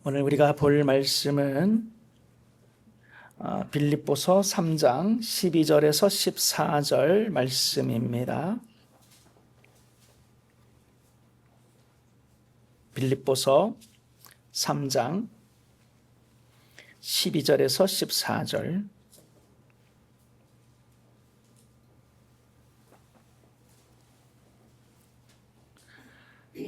오늘 우리가 볼 말씀은 빌립보서 3장 12절에서 14절 말씀입니다. 빌립보서 3장 12절에서 14절.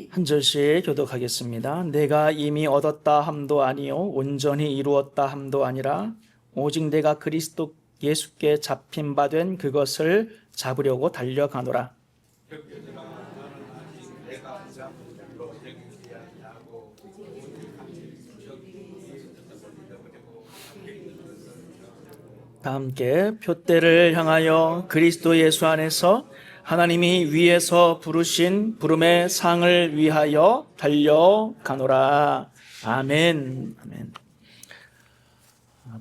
한 절씩 교독하겠습니다. 내가 이미 얻었다 함도 아니요 온전히 이루었다 함도 아니라 오직 내가 그리스도 예수께 잡힌 바 된 그것을 잡으려고 달려가노라. 다 함께 표대를 향하여 그리스도 예수 안에서 하나님이 위에서 부르신 부름의 상을 위하여 달려가노라. 아멘. 아멘.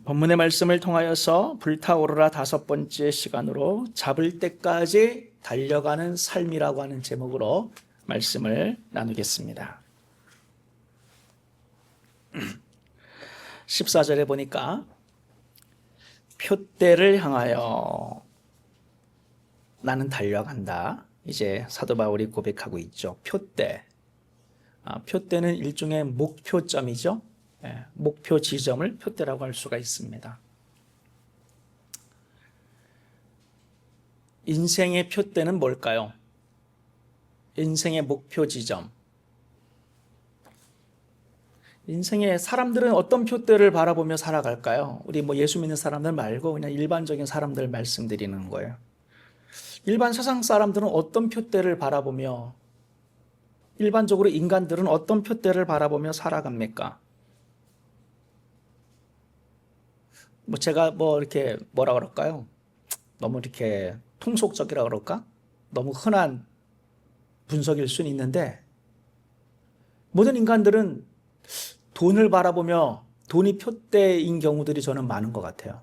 본문의 말씀을 통하여서 불타오르라 5번째 시간으로 잡을 때까지 달려가는 삶이라고 하는 제목으로 말씀을 나누겠습니다. 14절에 보니까 표대를 향하여 나는 달려간다. 이제 사도 바울이 고백하고 있죠. 표대. 표대는 일종의 목표점이죠. 목표 지점을 표대라고 할 수가 있습니다. 인생의 표대는 뭘까요? 인생의 목표 지점. 인생의 사람들은 어떤 표대를 바라보며 살아갈까요? 우리 예수 믿는 사람들 말고 그냥 일반적인 사람들 말씀드리는 거예요. 일반 세상 사람들은 어떤 표대를 바라보며, 일반적으로 인간들은 어떤 표대를 바라보며 살아갑니까? 제가 이렇게 뭐라 그럴까요? 너무 이렇게 통속적이라 그럴까? 너무 흔한 분석일 수는 있는데, 모든 인간들은 돈을 바라보며 돈이 표대인 경우들이 저는 많은 것 같아요.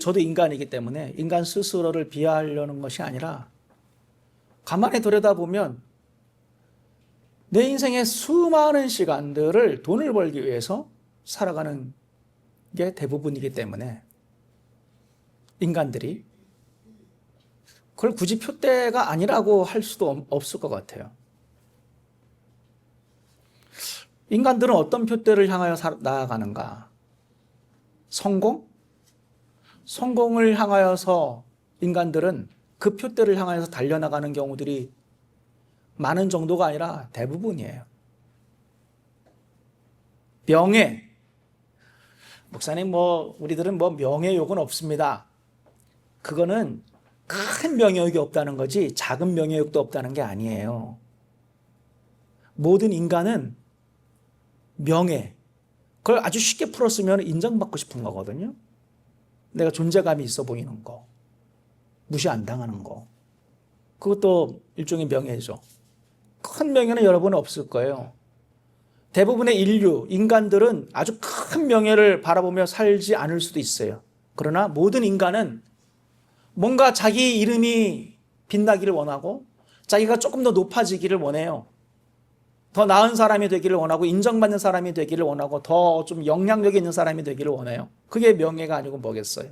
저도 인간이기 때문에 인간 스스로를 비하하려는 것이 아니라 가만히 들여다보면 내 인생의 수많은 시간들을 돈을 벌기 위해서 살아가는 게 대부분이기 때문에 인간들이 그걸 굳이 표대가 아니라고 할 수도 없을 것 같아요. 인간들은 어떤 표대를 향하여 나아가는가? 성공을 향하여서 인간들은 그 표대를 향하여서 달려나가는 경우들이 많은 정도가 아니라 대부분이에요. 명예. 목사님, 우리들은 명예욕은 없습니다. 그거는 큰 명예욕이 없다는 거지 작은 명예욕도 없다는 게 아니에요. 모든 인간은 명예, 그걸 아주 쉽게 풀었으면 인정받고 싶은 거거든요. 내가 존재감이 있어 보이는 거, 무시 안 당하는 거, 그것도 일종의 명예죠. 큰 명예는 여러분은 없을 거예요. 대부분의 인간들은 아주 큰 명예를 바라보며 살지 않을 수도 있어요. 그러나 모든 인간은 뭔가 자기 이름이 빛나기를 원하고 자기가 조금 더 높아지기를 원해요. 더 나은 사람이 되기를 원하고 인정받는 사람이 되기를 원하고 더 좀 영향력이 있는 사람이 되기를 원해요. 그게 명예가 아니고 뭐겠어요?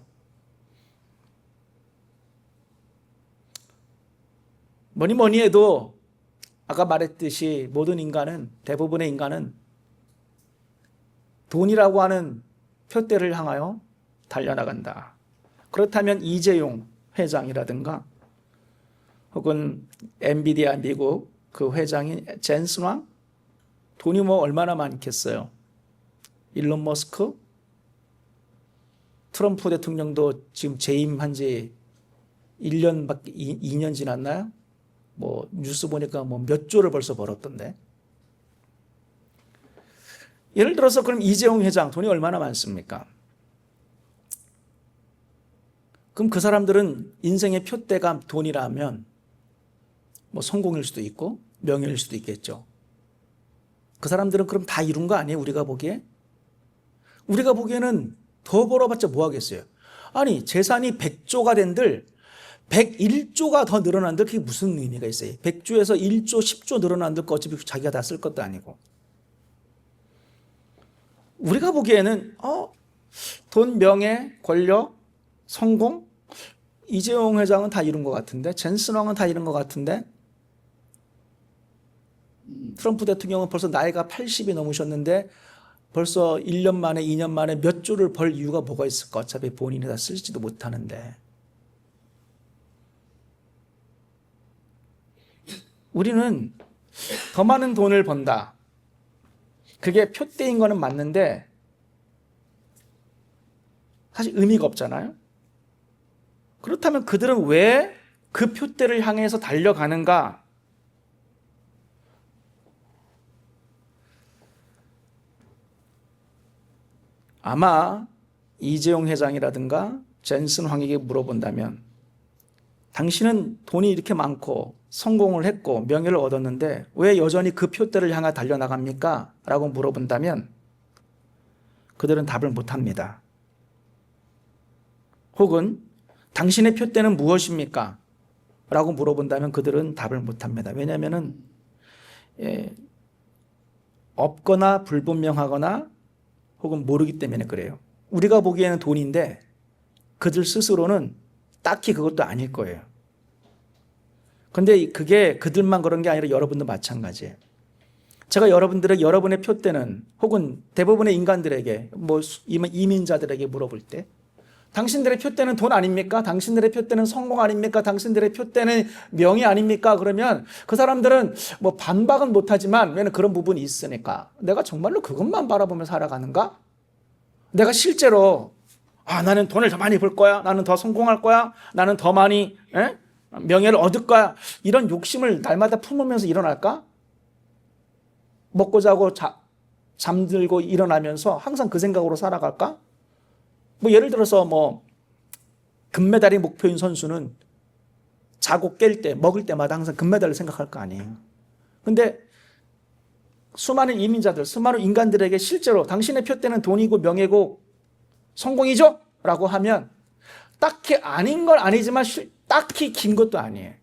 뭐니 해도 아까 말했듯이 대부분의 인간은 돈이라고 하는 표대를 향하여 달려나간다. 그렇다면 이재용 회장이라든가 혹은 엔비디아 미국 그 회장인 젠슨 왕, 돈이 얼마나 많겠어요? 일론 머스크, 트럼프 대통령도 지금 재임한 지 2년 지났나요? 뉴스 보니까 몇 조를 벌써 벌었던데. 예를 들어서 그럼 이재용 회장 돈이 얼마나 많습니까? 그럼 그 사람들은 인생의 표대가 돈이라면 성공일 수도 있고 명예일 수도 있겠죠. 그 사람들은 그럼 다 이룬 거 아니에요? 우리가 보기에? 우리가 보기에는 더 벌어봤자 뭐 하겠어요? 아니, 재산이 100조가 된들 101조가 더 늘어난들 그게 무슨 의미가 있어요? 100조에서 1조, 10조 늘어난들 거 어차피 자기가 다 쓸 것도 아니고. 우리가 보기에는 돈, 명예, 권력, 성공, 이재용 회장은 다 이룬 것 같은데, 젠슨 왕은 다 이룬 것 같은데, 트럼프 대통령은 벌써 나이가 80이 넘으셨는데 벌써 1년 만에 2년 만에 몇 조를 벌 이유가 뭐가 있을까? 어차피 본인이 다 쓰지도 못하는데. 우리는 더 많은 돈을 번다. 그게 표대인 거는 맞는데 사실 의미가 없잖아요. 그렇다면 그들은 왜 그 표대를 향해서 달려가는가? 아마 이재용 회장이라든가 젠슨 황에게 물어본다면 당신은 돈이 이렇게 많고 성공을 했고 명예를 얻었는데 왜 여전히 그 표대를 향해 달려나갑니까? 라고 물어본다면 그들은 답을 못합니다. 혹은 당신의 표대는 무엇입니까? 라고 물어본다면 그들은 답을 못합니다. 왜냐하면 없거나 불분명하거나 혹은 모르기 때문에 그래요. 우리가 보기에는 돈인데 그들 스스로는 딱히 그것도 아닐 거예요. 그런데 그게 그들만 그런 게 아니라 여러분도 마찬가지예요. 제가 여러분들에게 여러분의 표대는 혹은 대부분의 인간들에게 이민자들에게 물어볼 때 당신들의 표대는 돈 아닙니까? 당신들의 표대는 성공 아닙니까? 당신들의 표대는 명예 아닙니까? 그러면 그 사람들은 반박은 못하지만 왜냐면 그런 부분이 있으니까 내가 정말로 그것만 바라보며 살아가는가? 내가 실제로 나는 돈을 더 많이 벌 거야. 나는 더 성공할 거야. 나는 더 많이 명예를 얻을 거야. 이런 욕심을 날마다 품으면서 일어날까? 먹고 자고 잠들고 일어나면서 항상 그 생각으로 살아갈까? 예를 들어서 금메달이 목표인 선수는 자고 깰 때, 먹을 때마다 항상 금메달을 생각할 거 아니에요. 근데 수많은 이민자들, 수많은 인간들에게 실제로 당신의 표대는 돈이고 명예고 성공이죠? 라고 하면 딱히 아닌 건 아니지만 딱히 긴 것도 아니에요.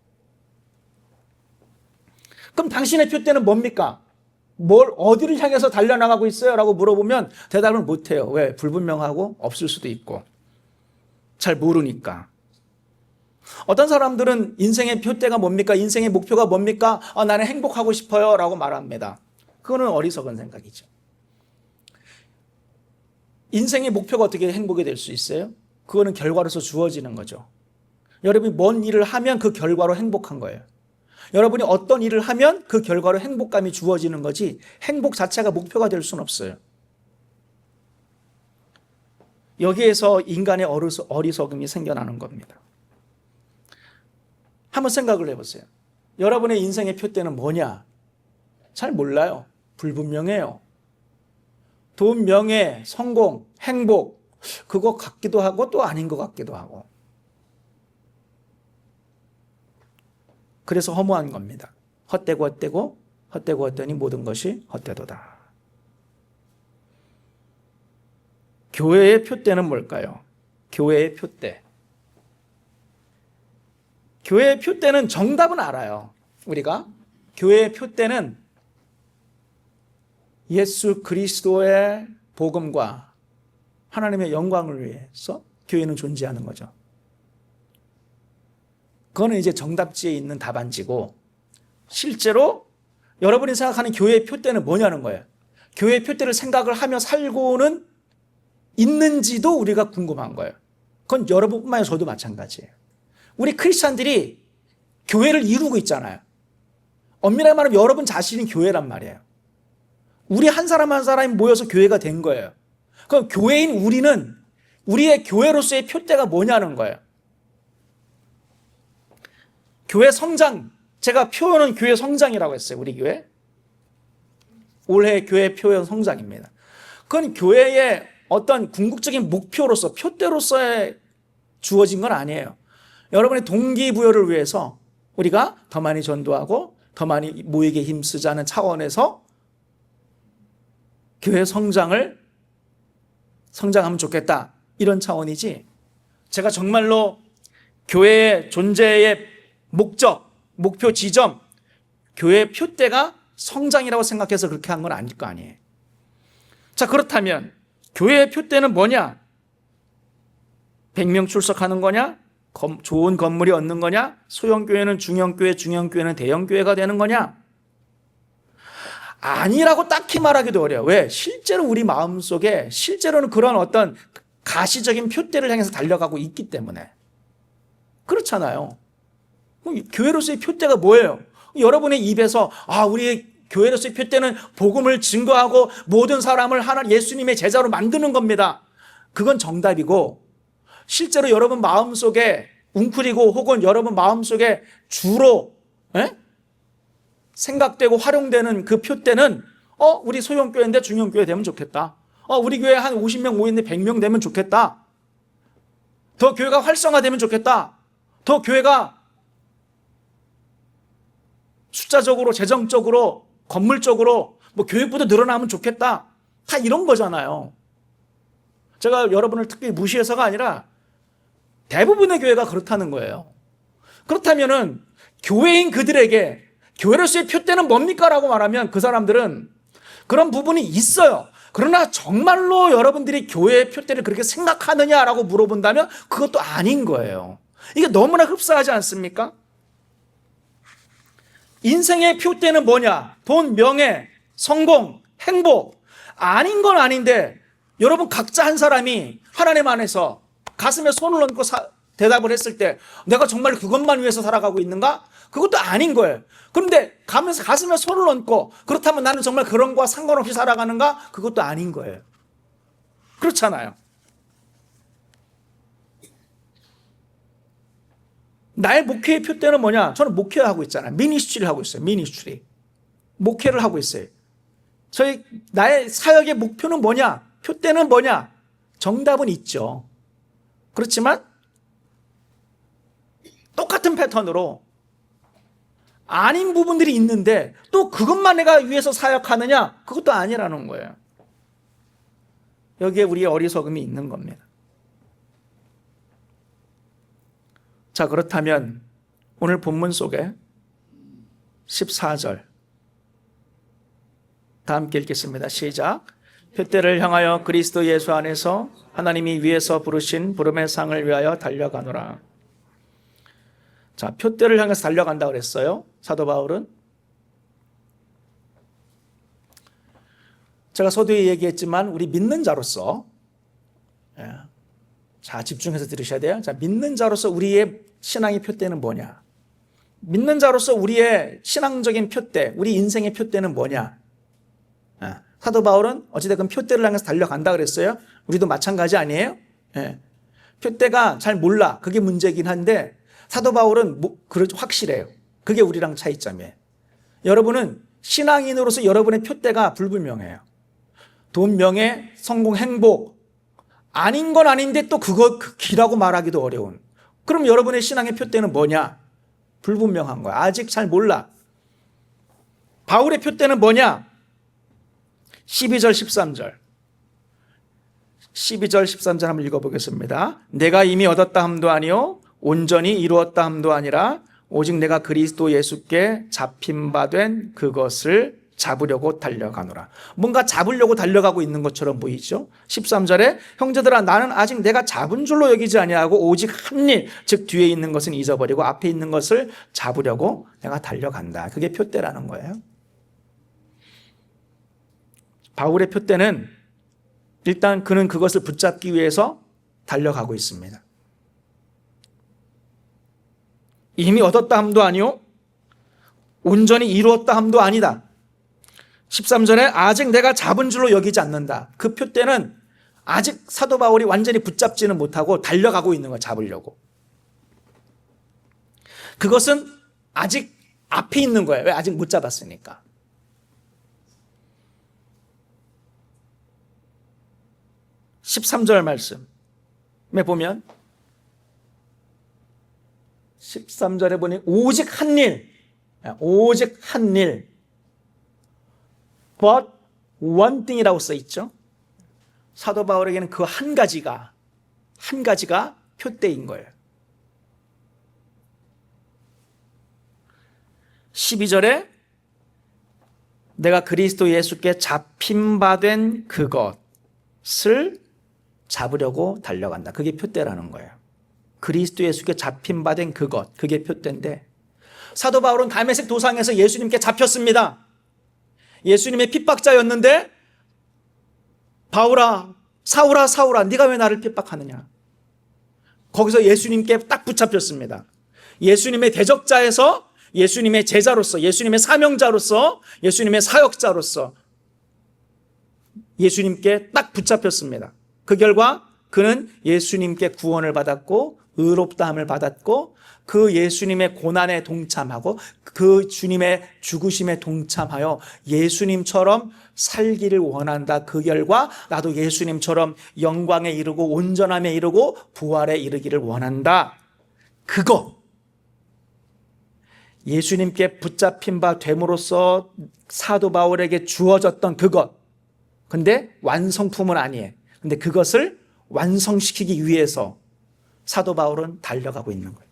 그럼 당신의 표대는 뭡니까? 어디를 향해서 달려나가고 있어요? 라고 물어보면 대답을 못해요. 왜? 불분명하고 없을 수도 있고 잘 모르니까. 어떤 사람들은 인생의 표대가 뭡니까? 인생의 목표가 뭡니까? 나는 행복하고 싶어요 라고 말합니다. 그거는 어리석은 생각이죠. 인생의 목표가 어떻게 행복이 될 수 있어요? 그거는 결과로서 주어지는 거죠. 여러분이 뭔 일을 하면 그 결과로 행복한 거예요. 여러분이 어떤 일을 하면 그 결과로 행복감이 주어지는 거지 행복 자체가 목표가 될 수는 없어요. 여기에서 인간의 어리석음이 생겨나는 겁니다. 한번 생각을 해보세요. 여러분의 인생의 표대는 뭐냐? 잘 몰라요. 불분명해요. 돈, 명예, 성공, 행복 그거 같기도 하고 또 아닌 것 같기도 하고. 그래서 허무한 겁니다. 헛되고 헛되고 헛되고 헛되니 모든 것이 헛되도다. 교회의 표대는 뭘까요? 교회의 표대. 교회의 표대는 정답은 알아요. 우리가 교회의 표대는 예수 그리스도의 복음과 하나님의 영광을 위해서 교회는 존재하는 거죠. 그거는 이제 정답지에 있는 답안지고 실제로 여러분이 생각하는 교회의 표대는 뭐냐는 거예요. 교회의 표대를 생각을 하며 살고는 있는지도 우리가 궁금한 거예요. 그건 여러분뿐만 아니라 저도 마찬가지예요. 우리 크리스찬들이 교회를 이루고 있잖아요. 엄밀하게 말하면 여러분 자신이 교회란 말이에요. 우리 한 사람 한 사람이 모여서 교회가 된 거예요. 그럼 교회인 우리는 우리의 교회로서의 표대가 뭐냐는 거예요. 교회 성장, 제가 표현은 교회 성장이라고 했어요. 우리 교회. 올해 교회 표현 성장입니다. 그건 교회의 어떤 궁극적인 목표로서 표대로서의 주어진 건 아니에요. 여러분의 동기부여를 위해서 우리가 더 많이 전도하고 더 많이 모이게 힘쓰자는 차원에서 교회 성장하면 좋겠다 이런 차원이지 제가 정말로 교회의 존재의 목적, 목표 지점, 교회의 표대가 성장이라고 생각해서 그렇게 한 건 아닐 거 아니에요. 자, 그렇다면 교회의 표대는 뭐냐? 100명 출석하는 거냐? 좋은 건물이 얻는 거냐? 소형교회는 중형교회, 중형교회는 대형교회가 되는 거냐? 아니라고 딱히 말하기도 어려워요. 왜? 실제로 우리 마음속에 실제로는 그런 어떤 가시적인 표대를 향해서 달려가고 있기 때문에. 그렇잖아요. 교회로서의 표대가 뭐예요? 여러분의 입에서 우리의 교회로서의 표대는 복음을 증거하고 모든 사람을 하나 예수님의 제자로 만드는 겁니다. 그건 정답이고, 실제로 여러분 마음속에 웅크리고 혹은 여러분 마음속에 주로 생각되고 활용되는 그 표대는 우리 소형교회인데 중형교회 되면 좋겠다. 우리 교회 한 50명 모이는데 100명 되면 좋겠다. 더 교회가 활성화되면 좋겠다. 더 교회가 숫자적으로, 재정적으로, 건물적으로 교육부도 늘어나면 좋겠다. 다 이런 거잖아요. 제가 여러분을 특별히 무시해서가 아니라 대부분의 교회가 그렇다는 거예요. 그렇다면은 교회인 그들에게 교회로서의 표대는 뭡니까? 라고 말하면 그 사람들은 그런 부분이 있어요. 그러나 정말로 여러분들이 교회의 표대를 그렇게 생각하느냐라고 물어본다면 그것도 아닌 거예요. 이게 너무나 흡사하지 않습니까? 인생의 표대는 뭐냐? 돈, 명예, 성공, 행복. 아닌 건 아닌데 여러분 각자 한 사람이 하나님 안에서 가슴에 손을 얹고 대답을 했을 때 내가 정말 그것만 위해서 살아가고 있는가? 그것도 아닌 거예요. 그런데 가슴에 손을 얹고 그렇다면 나는 정말 그런 거와 상관없이 살아가는가? 그것도 아닌 거예요. 그렇잖아요. 나의 목회의 표대는 뭐냐? 저는 목회하고 있잖아요. 미니스트리를 하고 있어요. 미니스트리. 목회를 하고 있어요. 나의 사역의 목표는 뭐냐? 표대는 뭐냐? 정답은 있죠. 그렇지만 똑같은 패턴으로 아닌 부분들이 있는데 또 그것만 내가 위해서 사역하느냐? 그것도 아니라는 거예요. 여기에 우리의 어리석음이 있는 겁니다. 자, 그렇다면 오늘 본문 속에 14절 다 함께 읽겠습니다. 시작. 표대를 향하여 그리스도 예수 안에서 하나님이 위에서 부르신 부름의 상을 위하여 달려가노라. 자, 표대를 향해서 달려간다 그랬어요. 사도 바울은. 제가 서두에 얘기했지만 우리 믿는 자로서, 자, 집중해서 들으셔야 돼요. 자, 믿는 자로서 우리의 신앙의 표대는 뭐냐? 믿는 자로서 우리의 신앙적인 표대, 우리 인생의 표대는 뭐냐? 사도 바울은 어찌됐건 표대를 향해서 달려간다 그랬어요. 우리도 마찬가지 아니에요? 표대가 잘 몰라. 그게 문제긴 한데 사도 바울은 확실해요. 그게 우리랑 차이점이에요. 여러분은 신앙인으로서 여러분의 표대가 불분명해요. 돈, 명예, 성공, 행복 아닌 건 아닌데 또 그거 기라고 말하기도 어려운. 그럼 여러분의 신앙의 표대는 뭐냐? 불분명한 거야. 아직 잘 몰라. 바울의 표대는 뭐냐? 12절 13절 12절 13절 한번 읽어보겠습니다. 내가 이미 얻었다 함도 아니요 온전히 이루었다 함도 아니라 오직 내가 그리스도 예수께 잡힌 바 된 그것을 잡으려고 달려가노라. 뭔가 잡으려고 달려가고 있는 것처럼 보이죠. 13절에 형제들아 나는 아직 내가 잡은 줄로 여기지 아니하고 오직 한 일, 즉 뒤에 있는 것은 잊어버리고 앞에 있는 것을 잡으려고 내가 달려간다. 그게 표대라는 거예요. 바울의 표대는 일단 그는 그것을 붙잡기 위해서 달려가고 있습니다. 이미 얻었다 함도 아니요 온전히 이루었다 함도 아니다. 13절에 아직 내가 잡은 줄로 여기지 않는다. 그 표대는 아직 사도 바울이 완전히 붙잡지는 못하고 달려가고 있는 거예요. 잡으려고. 그것은 아직 앞에 있는 거예요. 왜? 아직 못 잡았으니까. 13절 말씀에 보면 13절에 보니 오직 한 일, 오직 한 일, but one thing이라고 써 있죠. 사도 바울에게는 그 한 가지가 표대인 거예요. 12절에 내가 그리스도 예수께 잡힌바된 그것을 잡으려고 달려간다. 그게 표대라는 거예요. 그리스도 예수께 잡힌바된 그것, 그게 표대인데, 사도 바울은 다메섹 도상에서 예수님께 잡혔습니다. 예수님의 핍박자였는데 바울아, 사울아, 사울아, 네가 왜 나를 핍박하느냐. 거기서 예수님께 딱 붙잡혔습니다. 예수님의 대적자에서 예수님의 제자로서, 예수님의 사명자로서, 예수님의 사역자로서 예수님께 딱 붙잡혔습니다. 그 결과 그는 예수님께 구원을 받았고 의롭다함을 받았고 그 예수님의 고난에 동참하고 그 주님의 죽으심에 동참하여 예수님처럼 살기를 원한다. 그 결과 나도 예수님처럼 영광에 이르고 온전함에 이르고 부활에 이르기를 원한다. 그거 예수님께 붙잡힌 바 됨으로써 사도 바울에게 주어졌던 그것. 근데 완성품은 아니에요. 근데 그것을 완성시키기 위해서 사도 바울은 달려가고 있는 거예요.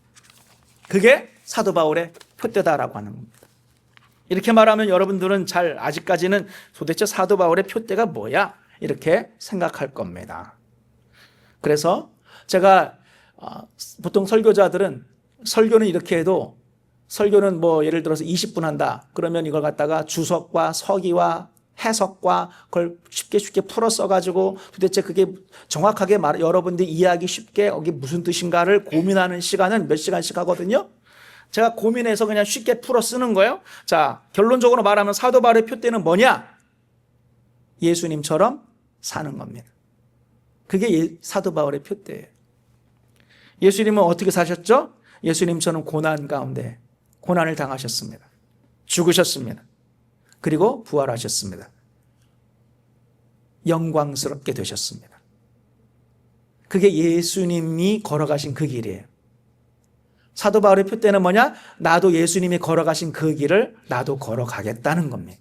그게 사도 바울의 표대다라고 하는 겁니다. 이렇게 말하면 여러분들은 잘 아직까지는 도대체 사도 바울의 표대가 뭐야? 이렇게 생각할 겁니다. 그래서 제가 보통 설교자들은 설교는 이렇게 해도 설교는 뭐 예를 들어서 20분 한다. 그러면 이걸 갖다가 주석과 서기와 해석과 그걸 쉽게 풀어 써가지고 도대체 그게 정확하게 여러분들이 이해하기 쉽게 여기 무슨 뜻인가를 고민하는 시간은 몇 시간씩 하거든요. 제가 고민해서 그냥 쉽게 풀어 쓰는 거예요. 자, 결론적으로 말하면 사도 바울의 표대는 뭐냐? 예수님처럼 사는 겁니다. 그게 사도 바울의 표대예요. 예수님은 어떻게 사셨죠? 예수님처럼 고난 가운데 고난을 당하셨습니다. 죽으셨습니다. 그리고 부활하셨습니다. 영광스럽게 되셨습니다. 그게 예수님이 걸어가신 그 길이에요. 사도 바울의 표대는 뭐냐? 나도 예수님이 걸어가신 그 길을 나도 걸어가겠다는 겁니다.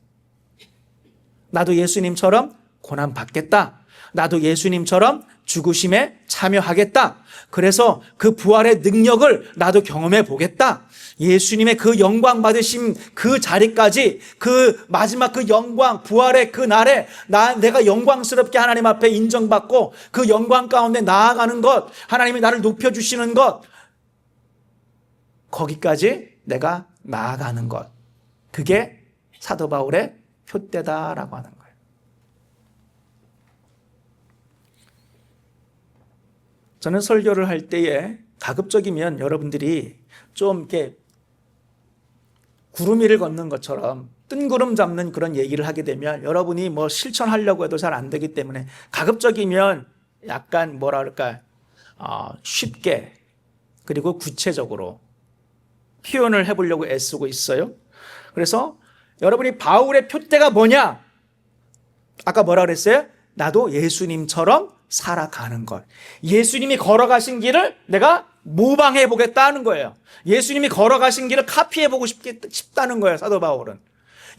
나도 예수님처럼 고난 받겠다. 나도 예수님처럼 죽으심에 참여하겠다. 그래서 그 부활의 능력을 나도 경험해 보겠다. 예수님의 그 영광 받으심 그 자리까지 그 마지막 그 영광 부활의 그 날에 내가 영광스럽게 하나님 앞에 인정받고 그 영광 가운데 나아가는 것, 하나님이 나를 높여주시는 것, 거기까지 내가 나아가는 것, 그게 사도 바울의 표대다라고 하는 거예요. 저는 설교를 할 때에 가급적이면 여러분들이 좀 이렇게 구름 위를 걷는 것처럼 뜬구름 잡는 그런 얘기를 하게 되면 여러분이 뭐 실천하려고 해도 잘 안 되기 때문에 가급적이면 약간 뭐라 그럴까 쉽게 그리고 구체적으로 표현을 해보려고 애쓰고 있어요. 그래서 여러분이 바울의 표대가 뭐냐? 아까 뭐라 그랬어요? 나도 예수님처럼 살아가는 것. 예수님이 걸어가신 길을 내가 모방해 보겠다는 거예요. 예수님이 걸어가신 길을 카피해 보고 싶다는 거예요. 사도 바울은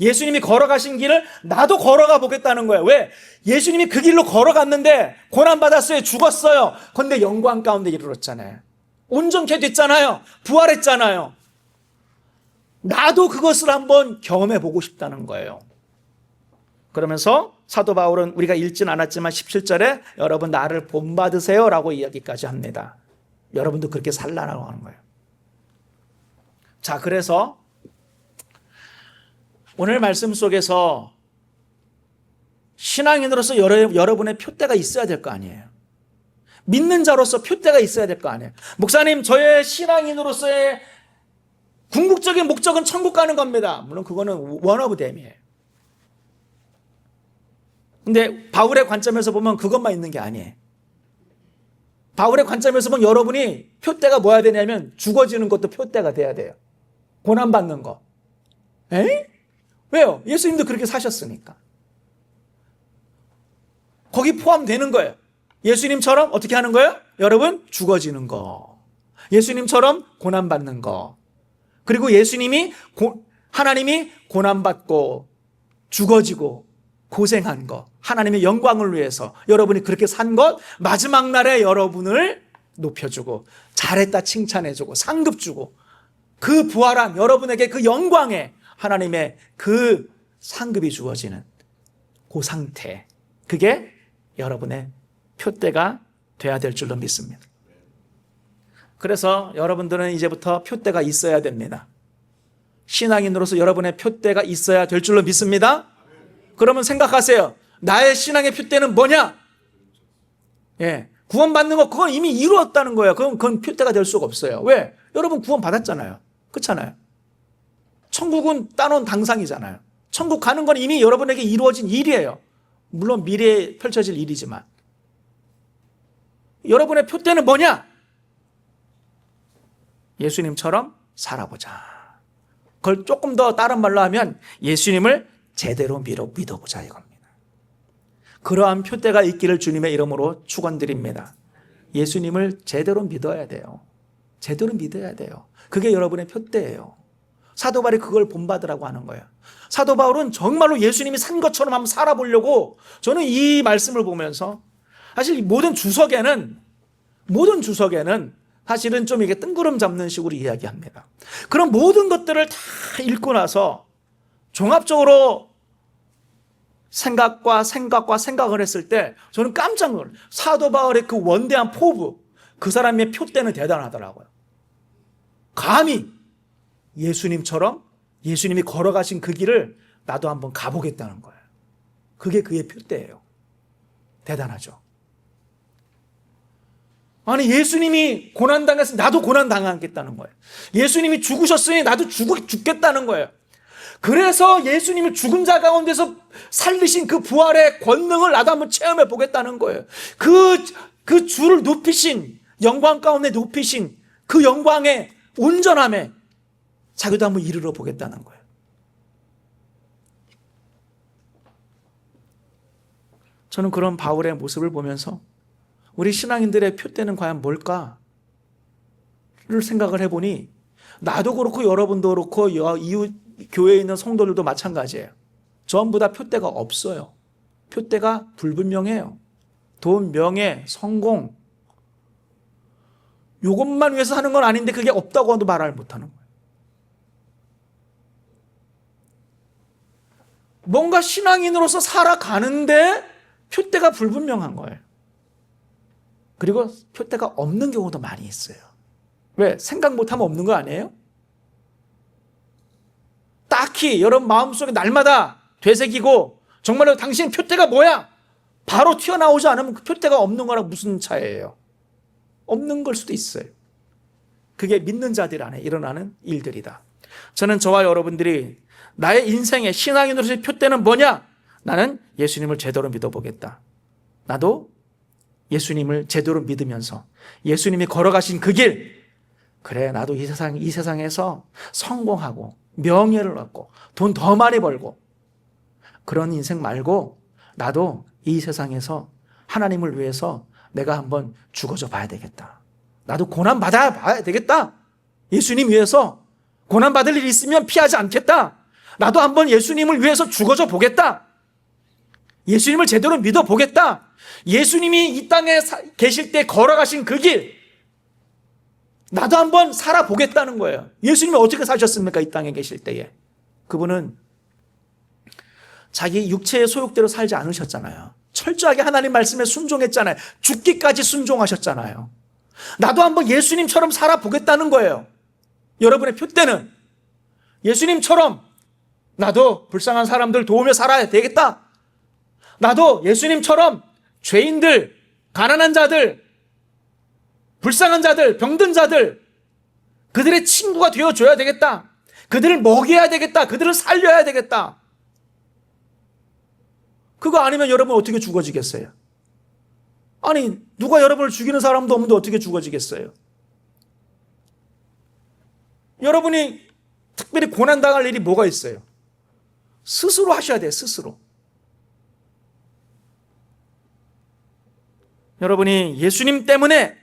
예수님이 걸어가신 길을 나도 걸어가 보겠다는 거예요. 왜? 예수님이 그 길로 걸어갔는데 고난받았어요. 죽었어요. 그런데 영광 가운데 이르렀잖아요. 온전케 됐잖아요. 부활했잖아요. 나도 그것을 한번 경험해 보고 싶다는 거예요. 그러면서 사도 바울은 우리가 읽진 않았지만 17절에 여러분 나를 본받으세요 라고 이야기까지 합니다. 여러분도 그렇게 살라라고 하는 거예요. 자, 그래서 오늘 말씀 속에서 신앙인으로서 여러분의 표대가 있어야 될 거 아니에요. 믿는 자로서 표대가 있어야 될 거 아니에요. 목사님, 저의 신앙인으로서의 궁극적인 목적은 천국 가는 겁니다. 물론 그거는 one of them이에요. 근데 바울의 관점에서 보면 그것만 있는 게 아니에요. 바울의 관점에서 보면 여러분이 표대가 뭐야 되냐면 죽어지는 것도 표대가 돼야 돼요. 고난받는 거. 에이? 왜요? 예수님도 그렇게 사셨으니까. 거기 포함되는 거예요. 예수님처럼 어떻게 하는 거예요? 여러분, 죽어지는 거. 예수님처럼 고난받는 거. 그리고 예수님이 하나님이 고난받고 죽어지고 고생한 것, 하나님의 영광을 위해서 여러분이 그렇게 산 것, 마지막 날에 여러분을 높여주고 잘했다 칭찬해주고 상급 주고 그 부활한 여러분에게 그 영광에 하나님의 그 상급이 주어지는 그 상태, 그게 여러분의 표대가 돼야 될 줄로 믿습니다. 그래서 여러분들은 이제부터 표대가 있어야 됩니다. 신앙인으로서 여러분의 표대가 있어야 될 줄로 믿습니다. 그러면 생각하세요. 나의 신앙의 표대는 뭐냐? 구원받는 거 그건 이미 이루었다는 거예요. 그건 표대가 될 수가 없어요. 왜? 여러분 구원 받았잖아요. 그렇잖아요. 천국은 따놓은 당상이잖아요. 천국 가는 건 이미 여러분에게 이루어진 일이에요. 물론 미래에 펼쳐질 일이지만. 여러분의 표대는 뭐냐? 예수님처럼 살아보자. 그걸 조금 더 다른 말로 하면 예수님을 제대로 믿어보자 이겁니다. 그러한 표대가 있기를 주님의 이름으로 축원드립니다. 예수님을 제대로 믿어야 돼요. 제대로 믿어야 돼요. 그게 여러분의 표대예요. 사도 바울이 그걸 본받으라고 하는 거예요. 사도 바울은 정말로 예수님이 산 것처럼 한번 살아보려고, 저는 이 말씀을 보면서 사실 모든 주석에는 사실은 좀 이게 뜬구름 잡는 식으로 이야기합니다. 그런 모든 것들을 다 읽고 나서 종합적으로 생각을 했을 때 저는 깜짝 놀라요. 사도 바울의 그 원대한 포부, 그 사람의 표대는 대단하더라고요. 감히 예수님처럼 예수님이 걸어가신 그 길을 나도 한번 가보겠다는 거예요. 그게 그의 표대예요. 대단하죠. 아니, 예수님이 고난당했으니 나도 고난당하겠다는 거예요. 예수님이 죽으셨으니 나도 죽겠다는 거예요. 그래서 예수님이 죽은 자 가운데서 살리신 그 부활의 권능을 나도 한번 체험해 보겠다는 거예요. 그 주를 높이신, 영광 가운데 높이신 그 영광의 온전함에 자기도 한번 이르러 보겠다는 거예요. 저는 그런 바울의 모습을 보면서 우리 신앙인들의 표대는 과연 뭘까를 생각을 해보니, 나도 그렇고 여러분도 그렇고 이웃 교회에 있는 성도들도 마찬가지예요. 전부 다 표대가 없어요. 표대가 불분명해요. 돈, 명예, 성공, 이것만 위해서 하는 건 아닌데 그게 없다고 해도 말을 못하는 거예요. 뭔가 신앙인으로서 살아가는데 표대가 불분명한 거예요. 그리고 표대가 없는 경우도 많이 있어요. 왜? 생각 못하면 없는 거 아니에요? 딱히 여러분 마음속에 날마다 되새기고 정말로 당신 표대가 뭐야? 바로 튀어나오지 않으면 그 표대가 없는 거랑 무슨 차이예요? 없는 걸 수도 있어요. 그게 믿는 자들 안에 일어나는 일들이다. 저는 저와 여러분들이 나의 인생의 신앙인으로서의 표대는 뭐냐? 나는 예수님을 제대로 믿어보겠다. 나도 예수님을 제대로 믿으면서 예수님이 걸어가신 그 길, 그래 나도 이 세상에서 성공하고 명예를 얻고 돈 더 많이 벌고 그런 인생 말고 나도 이 세상에서 하나님을 위해서 내가 한번 죽어줘 봐야 되겠다. 나도 고난 받아야 되겠다. 예수님 위해서 고난 받을 일이 있으면 피하지 않겠다. 나도 한번 예수님을 위해서 죽어줘 보겠다. 예수님을 제대로 믿어보겠다. 예수님이 이 땅에 계실 때 걸어가신 그 길, 나도 한번 살아보겠다는 거예요. 예수님이 어떻게 사셨습니까? 이 땅에 계실 때에. 그분은 자기 육체의 소욕대로 살지 않으셨잖아요. 철저하게 하나님 말씀에 순종했잖아요. 죽기까지 순종하셨잖아요. 나도 한번 예수님처럼 살아보겠다는 거예요. 여러분의 표대는 예수님처럼 나도 불쌍한 사람들 도우며 살아야 되겠다. 나도 예수님처럼 죄인들, 가난한 자들, 불쌍한 자들, 병든 자들, 그들의 친구가 되어줘야 되겠다. 그들을 먹여야 되겠다. 그들을 살려야 되겠다. 그거 아니면 여러분 어떻게 죽어지겠어요? 아니, 누가 여러분을 죽이는 사람도 없는데 어떻게 죽어지겠어요? 여러분이 특별히 고난당할 일이 뭐가 있어요? 스스로 하셔야 돼요, 스스로. 여러분이 예수님 때문에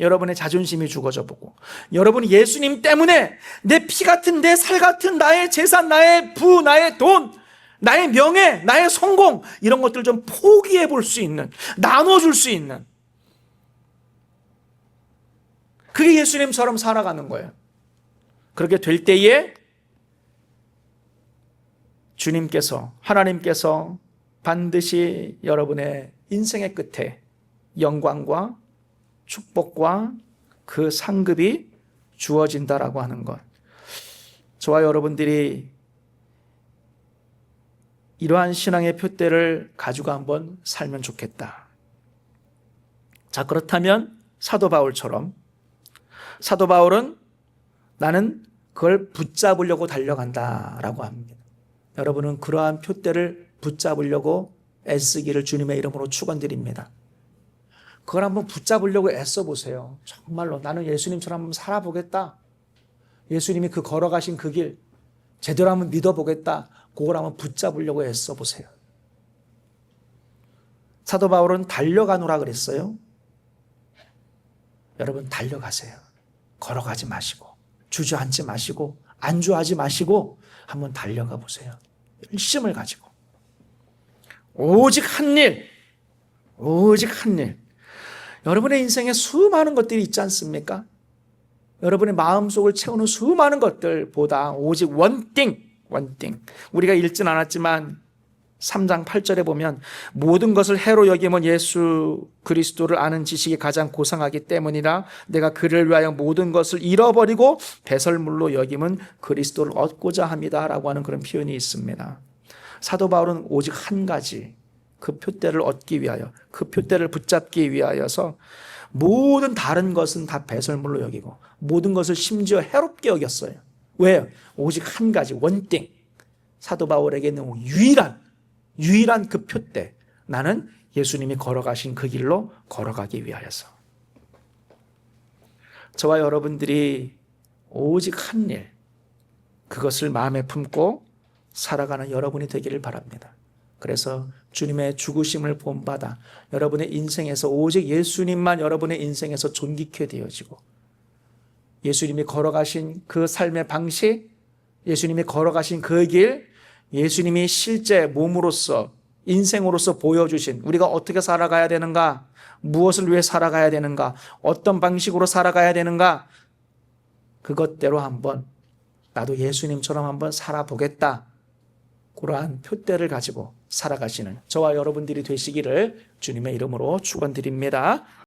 여러분의 자존심이 죽어져 보고, 여러분이 예수님 때문에 내 피 같은, 내 살 같은, 나의 재산, 나의 부, 나의 돈, 나의 명예, 나의 성공, 이런 것들을 좀 포기해 볼 수 있는, 나눠줄 수 있는 그게 예수님처럼 살아가는 거예요. 그렇게 될 때에 주님께서, 하나님께서 반드시 여러분의 인생의 끝에 영광과 축복과 그 상급이 주어진다라고 하는 것. 저와 여러분들이 이러한 신앙의 표대를 가지고 한번 살면 좋겠다. 자, 그렇다면 사도 바울처럼, 사도 바울은 나는 그걸 붙잡으려고 달려간다라고 합니다. 여러분은 그러한 표대를 붙잡으려고 애쓰기를 주님의 이름으로 축원드립니다. 그걸 한번 붙잡으려고 애써 보세요. 정말로 나는 예수님처럼 한번 살아보겠다. 예수님이 그 걸어가신 그 길 제대로 한번 믿어보겠다. 그걸 한번 붙잡으려고 애써 보세요. 사도 바울은 달려가노라 그랬어요. 여러분 달려가세요. 걸어가지 마시고 주저앉지 마시고 안주하지 마시고 한번 달려가 보세요. 열심을 가지고 오직 한 일, 오직 한 일. 여러분의 인생에 수많은 것들이 있지 않습니까? 여러분의 마음속을 채우는 수많은 것들보다 오직 원띵. 우리가 읽진 않았지만 3장 8절에 보면 모든 것을 해로 여김은 예수 그리스도를 아는 지식이 가장 고상하기 때문이라 내가 그를 위하여 모든 것을 잃어버리고 배설물로 여김은 그리스도를 얻고자 합니다 라고 하는 그런 표현이 있습니다. 사도 바울은 오직 한 가지 그 표대를 얻기 위하여, 그 표대를 붙잡기 위하여서 모든 다른 것은 다 배설물로 여기고 모든 것을 심지어 해롭게 여겼어요. 왜요? 오직 한 가지 원띵. 사도 바울에게는 유일한 그 표대. 나는 예수님이 걸어가신 그 길로 걸어가기 위하여서. 저와 여러분들이 오직 한 일, 그것을 마음에 품고 살아가는 여러분이 되기를 바랍니다. 그래서 주님의 죽으심을 본받아 여러분의 인생에서 오직 예수님만 여러분의 인생에서 존귀케 되어지고 예수님이 걸어가신 그 삶의 방식, 예수님이 걸어가신 그 길, 예수님이 실제 몸으로서 인생으로서 보여주신 우리가 어떻게 살아가야 되는가, 무엇을 위해 살아가야 되는가, 어떤 방식으로 살아가야 되는가, 그것대로 한번 나도 예수님처럼 한번 살아보겠다. 그러한 표대를 가지고 살아가시는 저와 여러분들이 되시기를 주님의 이름으로 축원드립니다.